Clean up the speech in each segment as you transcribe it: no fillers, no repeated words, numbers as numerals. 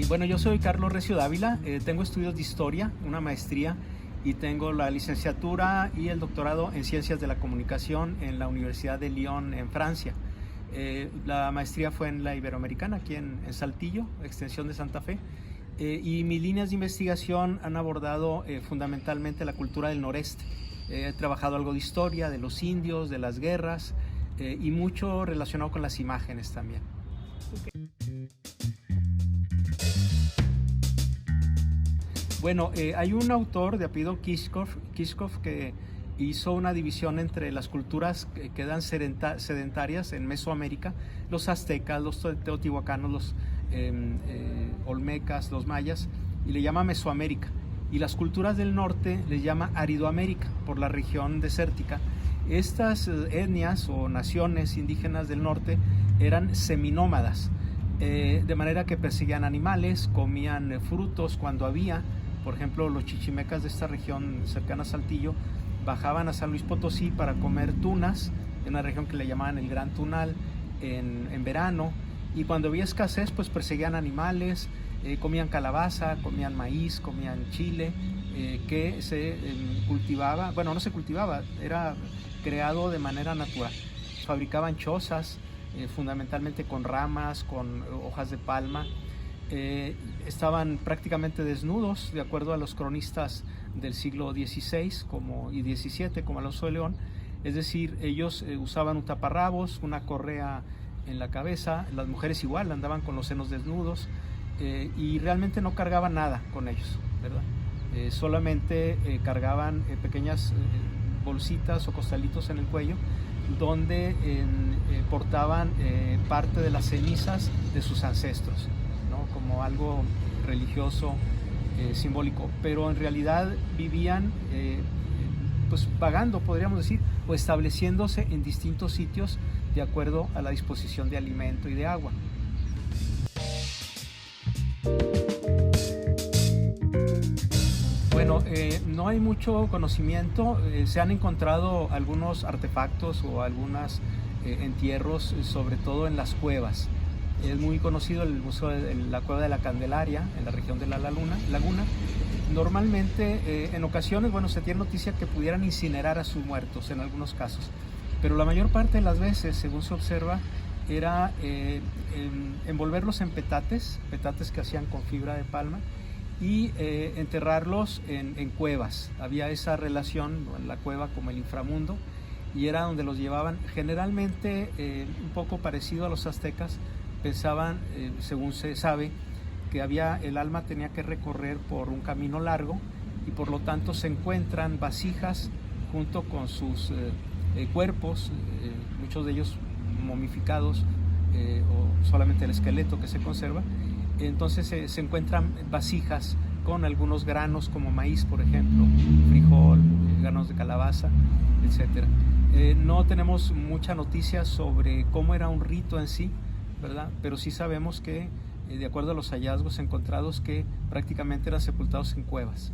Bueno, yo soy Carlos Recio Dávila, tengo estudios de historia, una maestría y tengo la licenciatura y el doctorado en Ciencias de la Comunicación en la Universidad de Lyon en Francia. La maestría fue en la Iberoamericana, aquí en Saltillo, extensión de Santa Fe, y mis líneas de investigación han abordado fundamentalmente la cultura del noreste. He trabajado algo de historia, de los indios, de las guerras y mucho relacionado con las imágenes también. Okay. Bueno, hay un autor de apellido Kiskov que hizo una división entre las culturas que quedan sedentarias en Mesoamérica, los aztecas, los teotihuacanos, los olmecas, los mayas, y le llama Mesoamérica. Y las culturas del norte les llama Aridoamérica, por la región desértica. Estas etnias o naciones indígenas del norte eran seminómadas, de manera que perseguían animales, comían frutos cuando había. Por ejemplo, los chichimecas de esta región cercana a Saltillo bajaban a San Luis Potosí para comer tunas, en una región que le llamaban el Gran Tunal, en verano, y cuando había escasez pues perseguían animales, comían calabaza, comían maíz, comían chile, que se cultivaba, bueno, no se cultivaba, era creado de manera natural. Fabricaban chozas, fundamentalmente con ramas, con hojas de palma. Estaban prácticamente desnudos, de acuerdo a los cronistas del siglo XVI y XVII, como Alonso de León. Es decir, ellos usaban un taparrabos, una correa en la cabeza, las mujeres igual andaban con los senos desnudos, y realmente no cargaban nada con ellos, ¿verdad? Solamente cargaban pequeñas bolsitas o costalitos en el cuello, donde portaban parte de las cenizas de sus ancestros, ¿no? Como algo religioso, simbólico, pero en realidad vivían pues vagando, podríamos decir, o estableciéndose en distintos sitios de acuerdo a la disposición de alimento y de agua. Bueno, no hay mucho conocimiento. Se han encontrado algunos artefactos o algunos entierros, sobre todo en las cuevas. Es muy conocido el museo de la Cueva de la Candelaria, en la región de la Laguna. Normalmente, en ocasiones, bueno, se tiene noticia que pudieran incinerar a sus muertos en algunos casos, pero la mayor parte de las veces, según se observa, era envolverlos en petates que hacían con fibra de palma, y enterrarlos en cuevas. Había esa relación, ¿no?, en la cueva como el inframundo, y era donde los llevaban. Generalmente, un poco parecido a los aztecas, pensaban, según se sabe, que el alma tenía que recorrer por un camino largo, y por lo tanto se encuentran vasijas junto con sus cuerpos, muchos de ellos momificados, o solamente el esqueleto que se conserva. Entonces se encuentran vasijas con algunos granos como maíz, por ejemplo, frijol, granos de calabaza, etc. No tenemos mucha noticia sobre cómo era un rito en sí, ¿verdad? Pero sí sabemos que, de acuerdo a los hallazgos encontrados, que prácticamente eran sepultados en cuevas.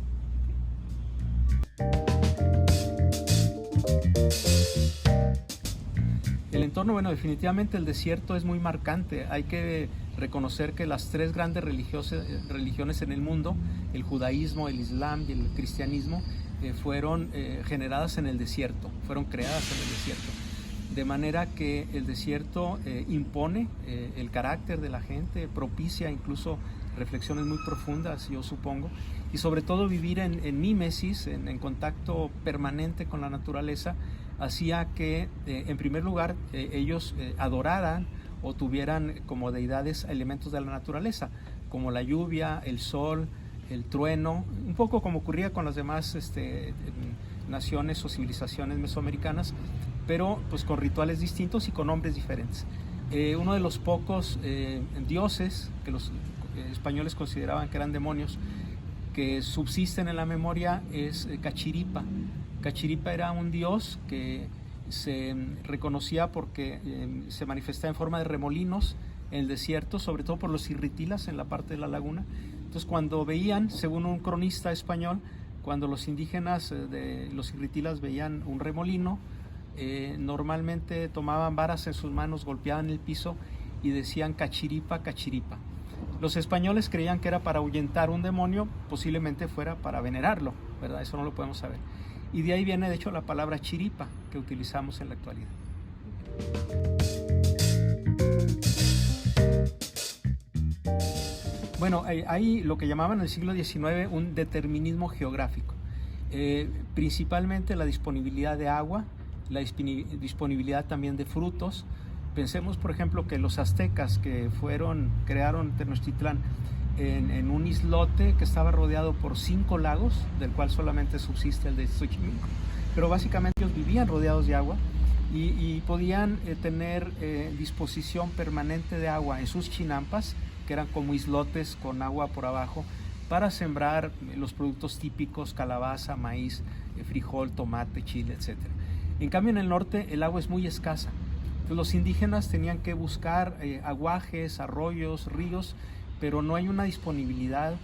El entorno, bueno, definitivamente el desierto es muy marcante. Hay que reconocer que las tres grandes religiones en el mundo, el judaísmo, el islam y el cristianismo, fueron generadas en el desierto, fueron creadas en el desierto. De manera que el desierto impone el carácter de la gente, propicia incluso reflexiones muy profundas, yo supongo, y sobre todo vivir en mímesis, en contacto permanente con la naturaleza, hacía que, en primer lugar, ellos adoraran o tuvieran como deidades elementos de la naturaleza, como la lluvia, el sol, el trueno, un poco como ocurría con las demás naciones o civilizaciones mesoamericanas, pero pues con rituales distintos y con nombres diferentes. Uno de los pocos dioses que los españoles consideraban que eran demonios, que subsisten en la memoria, es Cachiripa. Cachiripa era un dios que se reconocía porque se manifestaba en forma de remolinos en el desierto, sobre todo por los irritilas en la parte de la laguna. Entonces, cuando veían, según un cronista español, cuando los indígenas de los irritilas veían un remolino, normalmente tomaban varas en sus manos, golpeaban el piso y decían cachiripa, cachiripa. Los españoles creían que era para ahuyentar un demonio, posiblemente fuera para venerarlo, ¿verdad? Eso no lo podemos saber. Y de ahí viene, de hecho, la palabra chiripa que utilizamos en la actualidad. Bueno, hay lo que llamaban en el siglo XIX un determinismo geográfico. Principalmente la disponibilidad de agua, la disponibilidad también de frutos. Pensemos, por ejemplo, que los aztecas que crearon Tenochtitlán en un islote que estaba rodeado por 5 lagos, del cual solamente subsiste el de Xochimilco, pero básicamente ellos vivían rodeados de agua y podían tener disposición permanente de agua en sus chinampas, que eran como islotes con agua por abajo, para sembrar los productos típicos: calabaza, maíz, frijol, tomate, chile, etc. En cambio, en el norte el agua es muy escasa. Entonces, los indígenas tenían que buscar aguajes, arroyos, ríos, pero no hay una disponibilidad,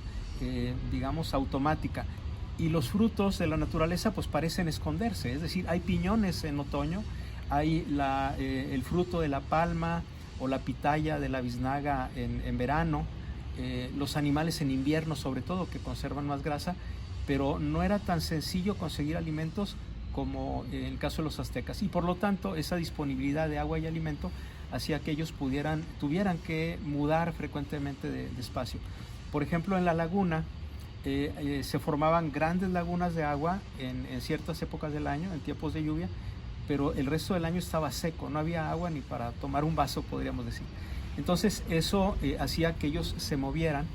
digamos, automática. Y los frutos de la naturaleza pues parecen esconderse, es decir, hay piñones en otoño, hay el fruto de la palma o la pitaya de la biznaga en verano, los animales en invierno sobre todo, que conservan más grasa, pero no era tan sencillo conseguir alimentos como en el caso de los aztecas, y por lo tanto esa disponibilidad de agua y alimento hacía que ellos tuvieran que mudar frecuentemente de espacio. Por ejemplo, en la laguna se formaban grandes lagunas de agua en ciertas épocas del año, en tiempos de lluvia, pero el resto del año estaba seco, no había agua ni para tomar un vaso, podríamos decir. Entonces eso hacía que ellos se movieran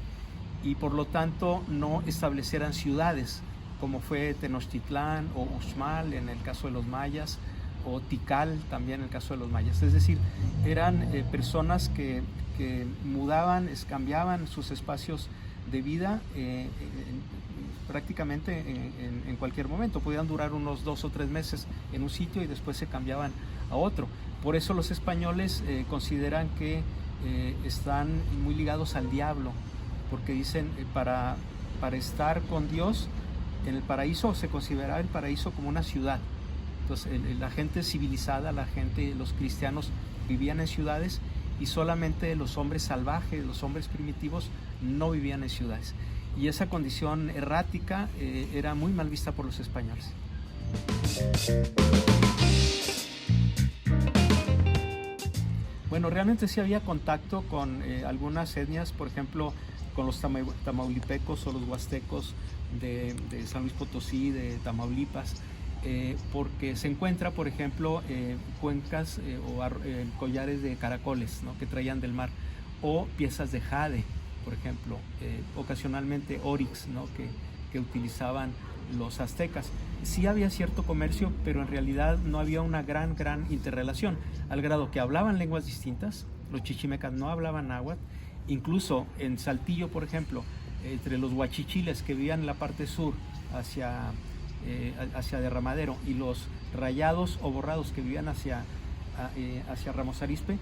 y por lo tanto no establecieran ciudades, como fue Tenochtitlán o Uxmal en el caso de los mayas, o Tikal también en el caso de los mayas. Es decir, eran personas que mudaban, cambiaban sus espacios de vida prácticamente en cualquier momento. Podían durar unos 2 o 3 meses en un sitio y después se cambiaban a otro. Por eso los españoles consideran que están muy ligados al diablo, porque dicen para estar con Dios en el paraíso, se consideraba el paraíso como una ciudad. Entonces la gente civilizada, los cristianos vivían en ciudades, y solamente los hombres salvajes, los hombres primitivos, no vivían en ciudades. Y esa condición errática era muy mal vista por los españoles. Bueno, realmente sí había contacto con algunas etnias, por ejemplo, con los tamaulipecos o los huastecos de San Luis Potosí, de Tamaulipas, porque se encuentra, por ejemplo, cuencas o collares de caracoles, ¿no?, que traían del mar, o piezas de jade, por ejemplo, ocasionalmente orix, ¿no?, que utilizaban los aztecas. Sí había cierto comercio, pero en realidad no había una gran interrelación, al grado que hablaban lenguas distintas. Los chichimecas no hablaban náhuatl. Incluso en Saltillo, por ejemplo, entre los huachichiles que vivían en la parte sur hacia Derramadero, y los rayados o borrados que vivían hacia Ramos Arizpe,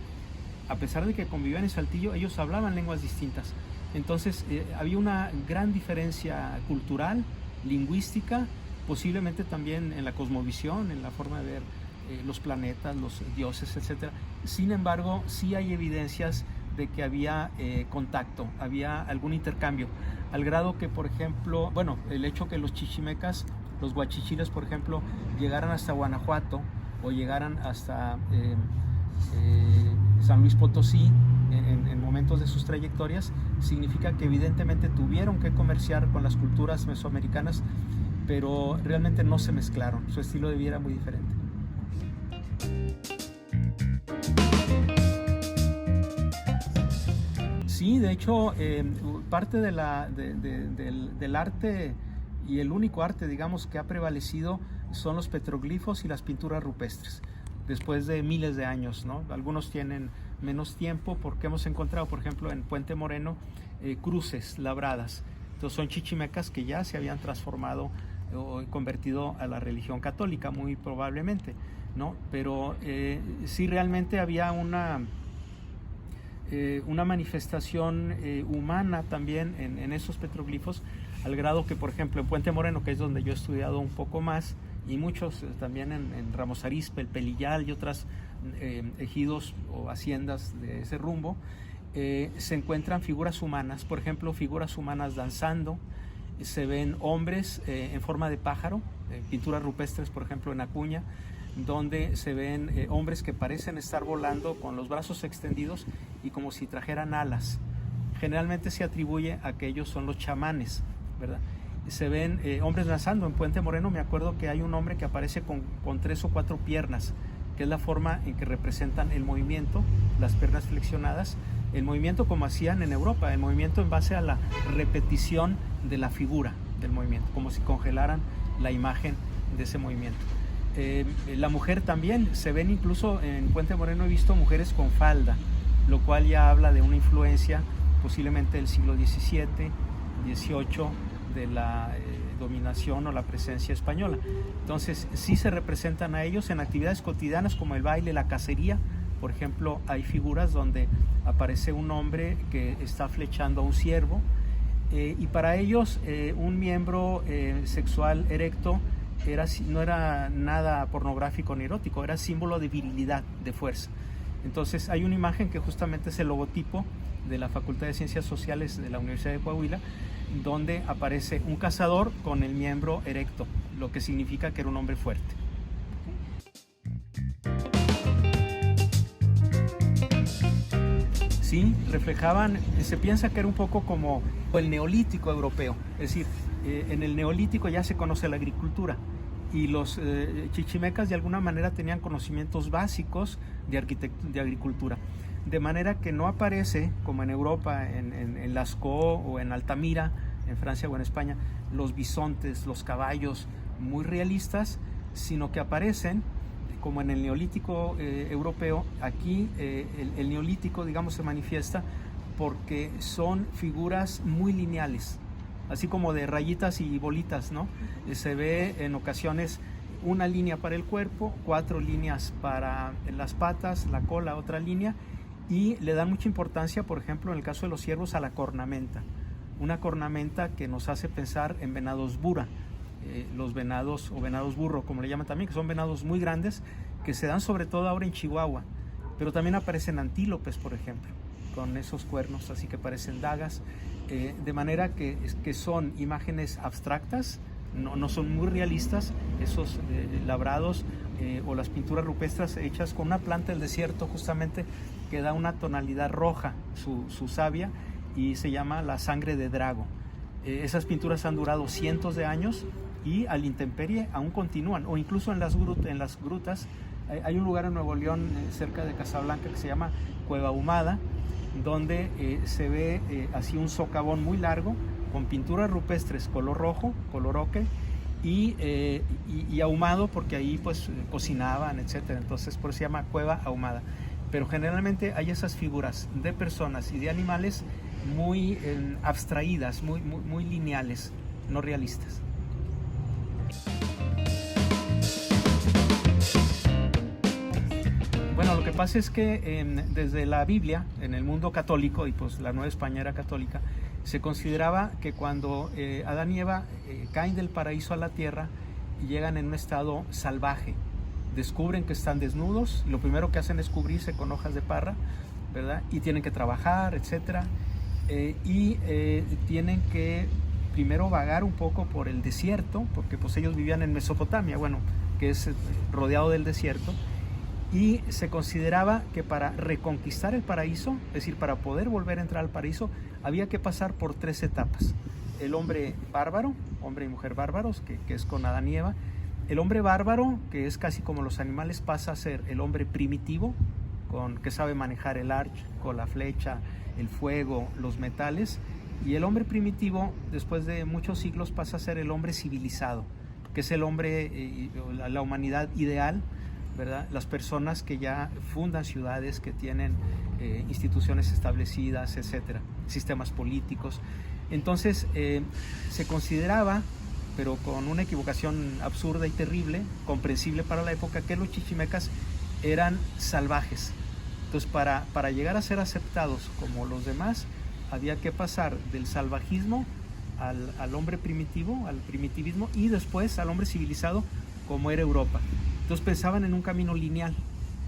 a pesar de que convivían en Saltillo, ellos hablaban lenguas distintas. Entonces había una gran diferencia cultural, lingüística, posiblemente también en la cosmovisión, en la forma de ver los planetas, los dioses, etc. Sin embargo, sí hay evidencias de que había contacto, había algún intercambio, al grado que, por ejemplo, bueno, el hecho que los chichimecas, los huachichiles, por ejemplo, llegaran hasta Guanajuato o llegaran hasta San Luis Potosí en momentos de sus trayectorias, significa que evidentemente tuvieron que comerciar con las culturas mesoamericanas, pero realmente no se mezclaron, su estilo de vida era muy diferente. Sí, de hecho, parte del arte, y el único arte, digamos, que ha prevalecido son los petroglifos y las pinturas rupestres, después de miles de años, ¿no? Algunos tienen menos tiempo, porque hemos encontrado, por ejemplo, en Puente Moreno, cruces labradas. Entonces son chichimecas que ya se habían transformado o convertido a la religión católica, muy probablemente, ¿no? Pero sí, realmente había una manifestación humana también en esos petroglifos, al grado que, por ejemplo, en Puente Moreno, que es donde yo he estudiado un poco más, y muchos también en Ramos Arizpe, el Pelillal y otras ejidos o haciendas de ese rumbo, se encuentran figuras humanas, por ejemplo, figuras humanas danzando, se ven hombres en forma de pájaro, pinturas rupestres, por ejemplo, en Acuña, donde se ven hombres que parecen estar volando con los brazos extendidos y como si trajeran alas. Generalmente se atribuye a que ellos son los chamanes, ¿verdad? Se ven hombres danzando en Puente Moreno. Me acuerdo que hay un hombre que aparece con 3 o 4 piernas, que es la forma en que representan el movimiento, las piernas flexionadas, el movimiento como hacían en Europa, el movimiento en base a la repetición de la figura del movimiento, como si congelaran la imagen de ese movimiento. La mujer también, se ven incluso en Puente Moreno, he visto mujeres con falda, lo cual ya habla de una influencia posiblemente del siglo XVII, XVIII, de la dominación o la presencia española. Entonces sí se representan a ellos en actividades cotidianas como el baile, la cacería. Por ejemplo, hay figuras donde aparece un hombre que está flechando a un ciervo, y para ellos un miembro sexual erecto no era nada pornográfico ni erótico, era símbolo de virilidad, de fuerza. Entonces hay una imagen que justamente es el logotipo de la Facultad de Ciencias Sociales de la Universidad de Coahuila, donde aparece un cazador con el miembro erecto, lo que significa que era un hombre fuerte. Sí, reflejaban, se piensa que era un poco como el neolítico europeo, es decir, en el neolítico ya se conoce la agricultura y los chichimecas de alguna manera tenían conocimientos básicos de agricultura, de manera que no aparece como en Europa, en Lascaux o en Altamira, en Francia o en España, los bisontes, los caballos muy realistas, sino que aparecen como en el neolítico europeo. Aquí el neolítico, digamos, se manifiesta porque son figuras muy lineales, así como de rayitas y bolitas, ¿no? Se ve en ocasiones una línea para el cuerpo, 4 líneas para las patas, la cola, otra línea, y le dan mucha importancia, por ejemplo, en el caso de los ciervos, a la cornamenta. Una cornamenta que nos hace pensar en venados bura, los venados o venados burro, como le llaman también, que son venados muy grandes, que se dan sobre todo ahora en Chihuahua, pero también aparecen antílopes, por ejemplo, con esos cuernos así que parecen dagas, de manera que son imágenes abstractas, no son muy realistas, esos labrados o las pinturas rupestres hechas con una planta del desierto justamente que da una tonalidad roja, su savia, y se llama la sangre de drago. Esas pinturas han durado cientos de años y a la intemperie aún continúan, o incluso en las grutas. Hay un lugar en Nuevo León, cerca de Casablanca, que se llama Cueva Ahumada, donde se ve así un socavón muy largo con pinturas rupestres color rojo, color ocre, y ahumado porque ahí pues cocinaban, etcétera. Entonces por eso se llama Cueva Ahumada. Pero generalmente hay esas figuras de personas y de animales muy abstraídas, muy lineales, no realistas. Bueno, lo que pasa es que desde la Biblia, en el mundo católico, y pues la Nueva España era católica, se consideraba que cuando Adán y Eva caen del paraíso a la tierra y llegan en un estado salvaje, descubren que están desnudos, lo primero que hacen es cubrirse con hojas de parra, ¿verdad? Y tienen que trabajar, etcétera, y tienen que primero vagar un poco por el desierto, porque pues ellos vivían en Mesopotamia, bueno, que es rodeado del desierto, y se consideraba que para reconquistar el paraíso, es decir, para poder volver a entrar al paraíso, había que pasar por 3 etapas. El hombre bárbaro, hombre y mujer bárbaros, que es con Adán y Eva. El hombre bárbaro, que es casi como los animales, pasa a ser el hombre primitivo, que sabe manejar el arco, la flecha, el fuego, los metales. Y el hombre primitivo, después de muchos siglos, pasa a ser el hombre civilizado, que es el hombre, la humanidad ideal, ¿verdad? Las personas que ya fundan ciudades, que tienen instituciones establecidas, etcétera, sistemas políticos. Entonces se consideraba, pero con una equivocación absurda y terrible, comprensible para la época, que los chichimecas eran salvajes. Entonces para llegar a ser aceptados como los demás, había que pasar del salvajismo al hombre primitivo, al primitivismo, y después al hombre civilizado, como era Europa. Entonces pensaban en un camino lineal,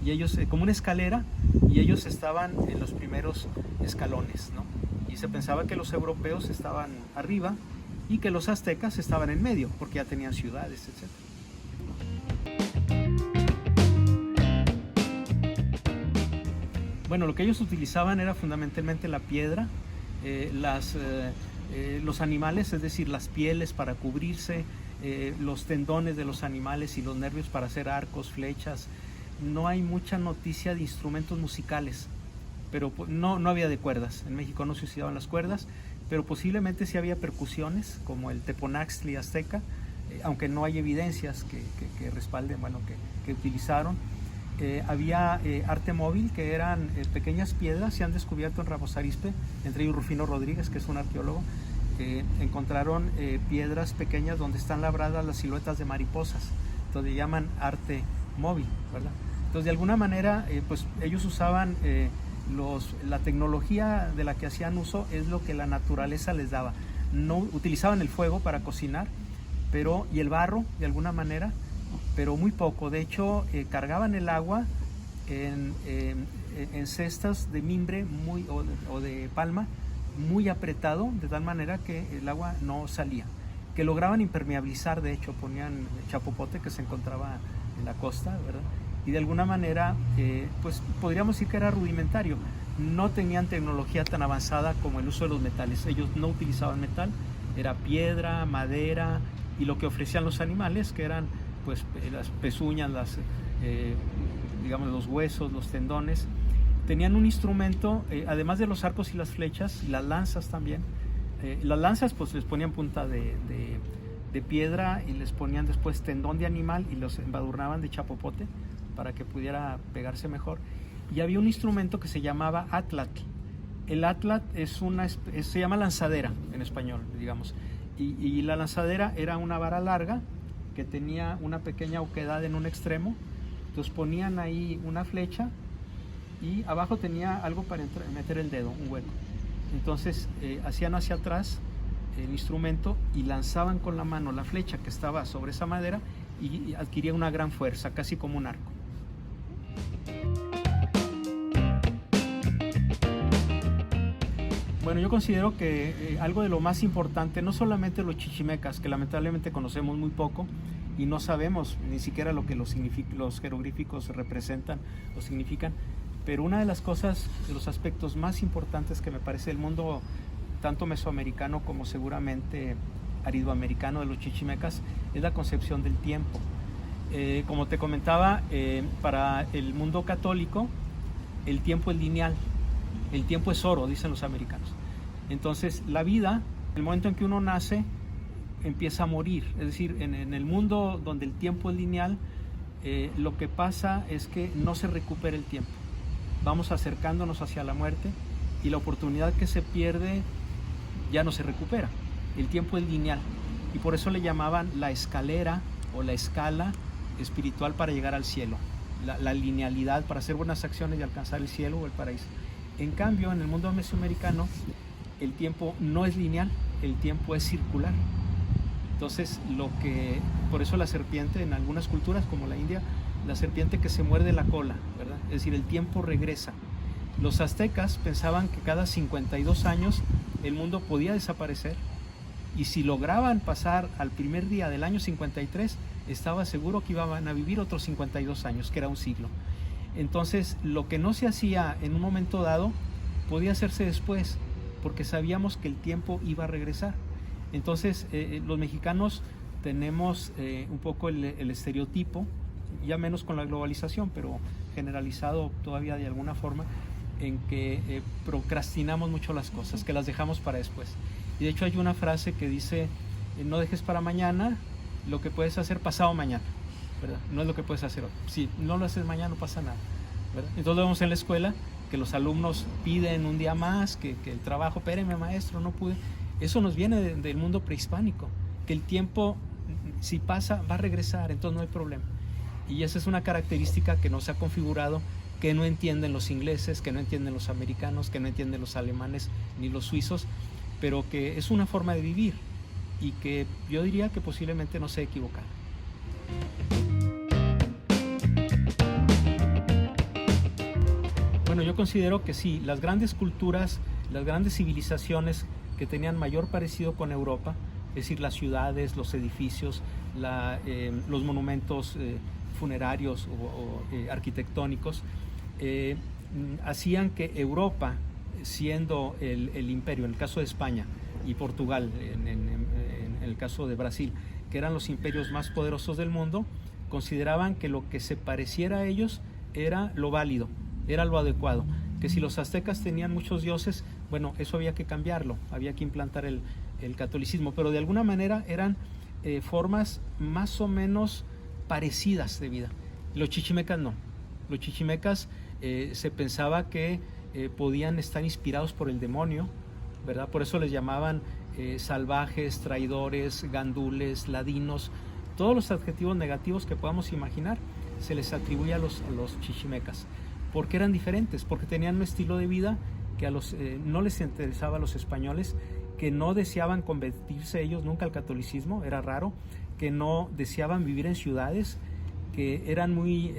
y ellos, como una escalera, y ellos estaban en los primeros escalones, ¿no? Y se pensaba que los europeos estaban arriba y que los aztecas estaban en medio, porque ya tenían ciudades, etc. Bueno, lo que ellos utilizaban era fundamentalmente la piedra, los animales, es decir, las pieles para cubrirse, los tendones de los animales y los nervios para hacer arcos, flechas. No hay mucha noticia de instrumentos musicales, pero no había de cuerdas. En México no se usaban las cuerdas, pero posiblemente sí había percusiones, como el teponaxtli azteca, aunque no hay evidencias que respalden, bueno, que utilizaron. Había arte móvil, que eran pequeñas piedras. Se han descubierto en Ramos Arizpe, entre ellos Rufino Rodríguez, que es un arqueólogo. Encontraron piedras pequeñas donde están labradas las siluetas de mariposas, entonces llaman arte móvil, ¿verdad? Entonces, de alguna manera, pues ellos usaban la tecnología de la que hacían uso, es lo que la naturaleza les daba. No utilizaban el fuego para cocinar, y el barro de alguna manera, pero muy poco. De hecho, cargaban el agua en cestas de mimbre o de palma muy apretado, de tal manera que el agua no salía, que lograban impermeabilizar. De hecho, ponían chapopote que se encontraba en la costa, ¿verdad? Y de alguna manera, pues podríamos decir que era rudimentario. No tenían tecnología tan avanzada como el uso de los metales. Ellos no utilizaban metal, era piedra, madera y lo que ofrecían los animales, que eran pues las pezuñas, digamos, los huesos, los tendones. Tenían un instrumento, además de los arcos y las flechas, y las lanzas también. Las lanzas pues les ponían punta de piedra y les ponían después tendón de animal y los embadurnaban de chapopote para que pudiera pegarse mejor. Y había un instrumento que se llamaba atlatl. El atlatl se llama lanzadera en español, digamos. Y la lanzadera era una vara larga que tenía una pequeña oquedad en un extremo. Entonces ponían ahí una flecha y abajo tenía algo para meter el dedo, un hueco. Entonces hacían hacia atrás el instrumento y lanzaban con la mano la flecha que estaba sobre esa madera y adquiría una gran fuerza, casi como un arco. Bueno, yo considero que algo de lo más importante, no solamente los chichimecas, que lamentablemente conocemos muy poco y no sabemos ni siquiera lo que los jeroglíficos representan o significan, pero una de las cosas, de los aspectos más importantes que me parece del mundo, tanto mesoamericano como seguramente aridoamericano de los chichimecas, es la concepción del tiempo. Como te comentaba, para el mundo católico, el tiempo es lineal. El tiempo es oro, dicen los americanos. Entonces, la vida, el momento en que uno nace, empieza a morir. Es decir, en el mundo donde el tiempo es lineal, lo que pasa es que no se recupera el tiempo. Vamos acercándonos hacia la muerte y la oportunidad que se pierde ya no se recupera. El tiempo es lineal y por eso le llamaban la escalera o la escala espiritual para llegar al cielo. La linealidad para hacer buenas acciones y alcanzar el cielo o el paraíso. En cambio, en el mundo mesoamericano, el tiempo no es lineal, el tiempo es circular. Entonces, por eso la serpiente, en algunas culturas como la India, la serpiente que se muerde la cola, ¿verdad? Es decir, el tiempo regresa. Los aztecas pensaban que cada 52 años el mundo podía desaparecer y si lograban pasar al primer día del año 53, estaba seguro que iban a vivir otros 52 años, que era un siglo. Entonces, lo que no se hacía en un momento dado, podía hacerse después, porque sabíamos que el tiempo iba a regresar. Entonces, los mexicanos tenemos un poco el estereotipo, ya menos con la globalización, pero generalizado todavía de alguna forma, en que procrastinamos mucho las cosas, que las dejamos para después. Y de hecho hay una frase que dice, no dejes para mañana lo que puedes hacer pasado mañana, ¿verdad? No es lo que puedes hacer hoy. Si no lo haces mañana no pasa nada, ¿verdad? Entonces lo vemos en la escuela, que los alumnos piden un día más, que el trabajo, espéreme maestro, no pude. Eso nos viene del mundo prehispánico, que el tiempo, si pasa, va a regresar, entonces no hay problema. Y esa es una característica que no se ha configurado, que no entienden los ingleses, que no entienden los americanos, que no entienden los alemanes ni los suizos, pero que es una forma de vivir y que yo diría que posiblemente no se equivoca. Bueno, yo considero que sí, las grandes culturas, las grandes civilizaciones que tenían mayor parecido con Europa, es decir, las ciudades, los edificios, los monumentos funerarios o arquitectónicos, hacían que Europa, siendo el imperio, en el caso de España y Portugal, en el caso de Brasil, que eran los imperios más poderosos del mundo, consideraban que lo que se pareciera a ellos era lo válido, era lo adecuado, que si los aztecas tenían muchos dioses, bueno, eso había que cambiarlo, había que implantar el catolicismo, pero de alguna manera eran formas más o menos parecidas de vida. Los chichimecas no. Los chichimecas se pensaba que podían estar inspirados por el demonio, ¿verdad? Por eso les llamaban salvajes, traidores, gandules, ladinos. Todos los adjetivos negativos que podamos imaginar se les atribuye a los chichimecas. ¿Por qué eran diferentes? Porque tenían un estilo de vida que no les interesaba a los españoles, que no deseaban convertirse ellos nunca al catolicismo, era raro, que no deseaban vivir en ciudades, que eran muy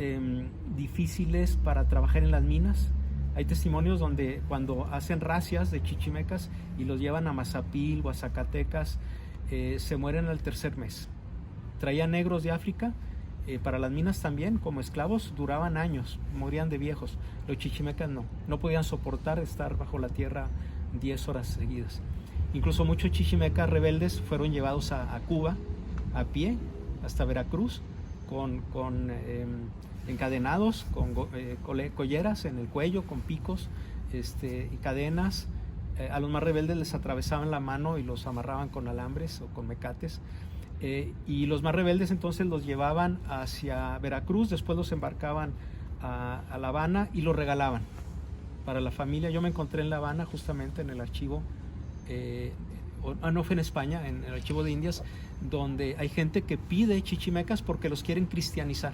difíciles para trabajar en las minas. Hay testimonios donde cuando hacen racias de chichimecas y los llevan a Mazapil o a Zacatecas, se mueren al tercer mes. Traían negros de África para las minas también, como esclavos, duraban años, morían de viejos. Los chichimecas no podían soportar estar bajo la tierra 10 horas seguidas. Incluso muchos chichimecas rebeldes fueron llevados a Cuba a pie hasta Veracruz con encadenados, con colleras en el cuello, con picos y cadenas. A los más rebeldes les atravesaban la mano y los amarraban con alambres o con mecates. Y los más rebeldes entonces los llevaban hacia Veracruz, después los embarcaban a La Habana y los regalaban para la familia. Yo me encontré en La Habana justamente en el archivo, no fue en España, en el archivo de Indias, donde hay gente que pide chichimecas porque los quieren cristianizar.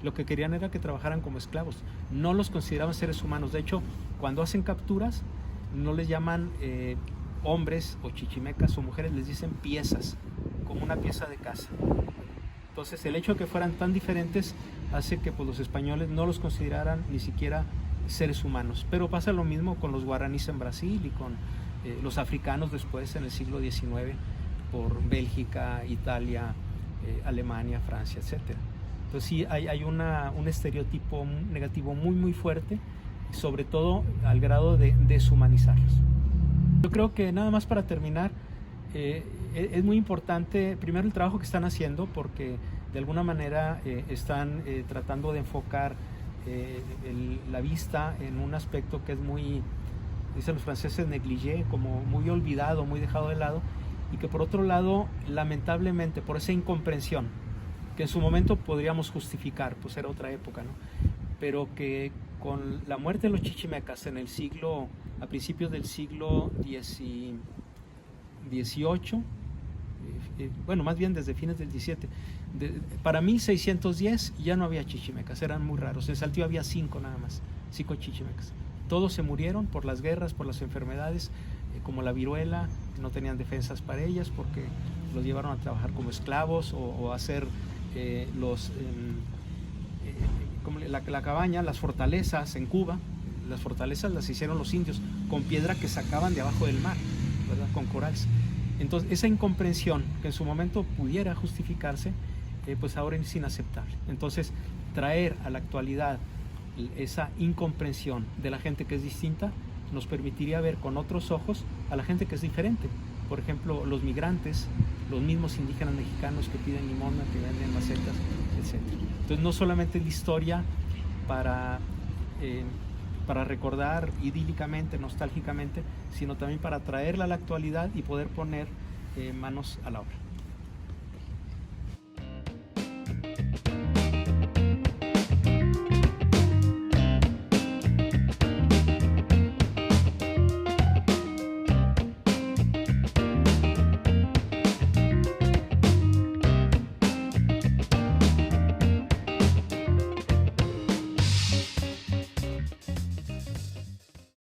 Lo que querían era que trabajaran como esclavos, no los consideraban seres humanos. De hecho, cuando hacen capturas no les llaman hombres o chichimecas o mujeres, les dicen piezas, como una pieza de casa. Entonces el hecho de que fueran tan diferentes hace que pues, los españoles no los consideraran ni siquiera seres humanos. Pero pasa lo mismo con los guaraníes en Brasil y con los africanos después en el siglo XIX por Bélgica, Italia, Alemania, Francia, etc. Entonces sí hay un estereotipo negativo muy fuerte, sobre todo al grado de deshumanizarlos. Yo creo que nada más para terminar, es muy importante primero el trabajo que están haciendo, porque de alguna manera están tratando de enfocar la vista en un aspecto que es muy, dicen los franceses, négligé, como muy olvidado, muy dejado de lado, y que por otro lado, lamentablemente, por esa incomprensión, que en su momento podríamos justificar, pues era otra época, ¿no? Pero que con la muerte de los chichimecas a principios del siglo XVIII, bueno, más bien desde fines del XVII, para 1610 ya no había chichimecas, eran muy raros. En Saltillo había 5 nada más, 5 chichimecas. Todos se murieron por las guerras, por las enfermedades, como la viruela, no tenían defensas para ellas porque los llevaron a trabajar como esclavos o a hacer como la cabaña, las fortalezas en Cuba. Las fortalezas las hicieron los indios con piedra que sacaban de abajo del mar, ¿verdad? Con corales. Entonces esa incomprensión que en su momento pudiera justificarse, pues ahora es inaceptable. Entonces traer a la actualidad esa incomprensión de la gente que es distinta nos permitiría ver con otros ojos a la gente que es diferente. Por ejemplo, los migrantes, los mismos indígenas mexicanos que piden limosna, que venden macetas, etc. Entonces no solamente la historia para recordar idílicamente, nostálgicamente, sino también para traerla a la actualidad y poder poner manos a la obra.